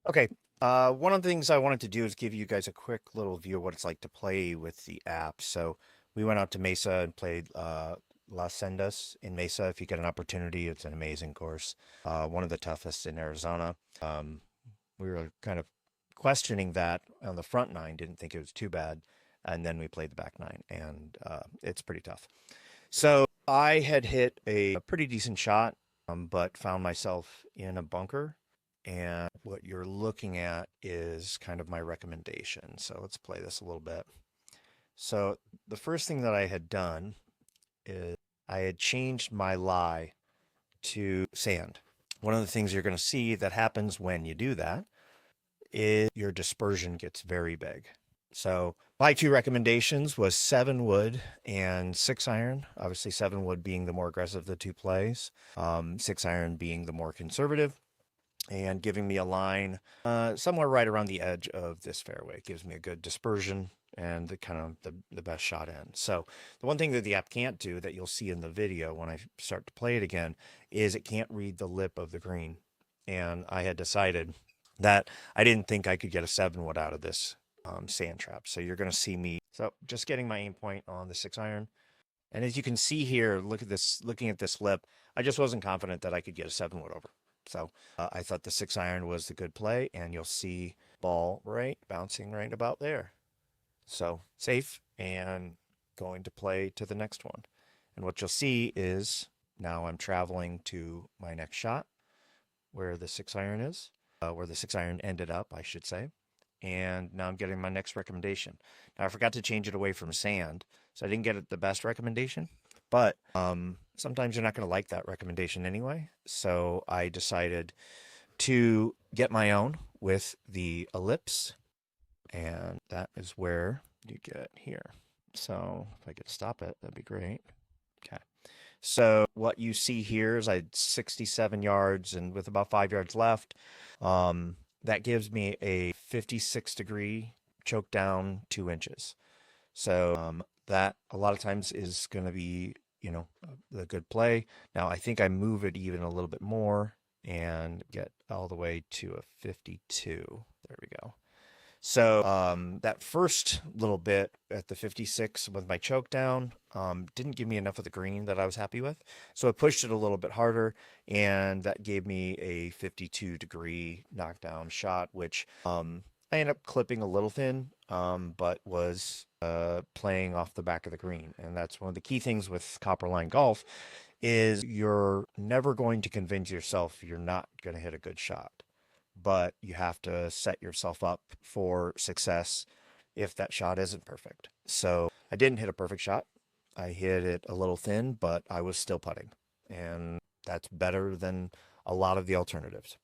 Okay, one of the things I wanted to do is give you guys a quick little view of what it's like to play with the app. So we went out to Mesa and played Las Sendas in Mesa. If you get an opportunity, it's an amazing course. One of the toughest in Arizona. We were kind of questioning that on the front nine, didn't think it was too bad. And then we played the back nine, and it's pretty tough. So I had hit a pretty decent shot, but found myself in a bunker. And what you're looking at is kind of my recommendation. So let's play this a little bit. So the first thing that I had done is I had changed my lie to sand. One of the things you're going to see that happens when you do that is your dispersion gets very big. So my two recommendations was 7 wood and 6 iron. Obviously 7 wood being the more aggressive of the two plays, 6 iron being the more conservative, and giving me a line somewhere right around the edge of this fairway. It gives me a good dispersion and the kind of the best shot in. So the one thing that the app can't do that you'll see in the video when I start to play it again is it can't read the lip of the green. And I had decided that I didn't think I could get a 7 wood out of this sand trap. So you're going to see me. So just getting my aim point on the 6 iron. And as you can see here, look at this, looking at this lip, I just wasn't confident that I could get a 7 wood over. So I thought the 6 iron was the good play, and you'll see ball right bouncing right about there. So safe and going to play to the next one. And what you'll see is now I'm traveling to my next shot where the 6 iron is, where the 6 iron ended up, I should say. And now I'm getting my next recommendation. Now I forgot to change it away from sand, so I didn't get it the best recommendation. But sometimes you're not going to like that recommendation anyway. So I decided to get my own with the ellipse. And that is where you get here. So if I could stop it, that'd be great. Okay. So what you see here is I had 67 yards and with about 5 yards left. That gives me a 56-degree choke down 2 inches. So that a lot of times is going to be, the good play. Now I think I move it even a little bit more and get all the way to a 52. There we go. So that first little bit at the 56 with my choke down didn't give me enough of the green that I was happy with. So I pushed it a little bit harder, and that gave me a 52-degree knockdown shot, which I ended up clipping a little thin, but was playing off the back of the green. And that's one of the key things with Copperline Golf is you're never going to convince yourself you're not going to hit a good shot, but you have to set yourself up for success if that shot isn't perfect. So I didn't hit a perfect shot. I hit it a little thin, but I was still putting. And that's better than a lot of the alternatives.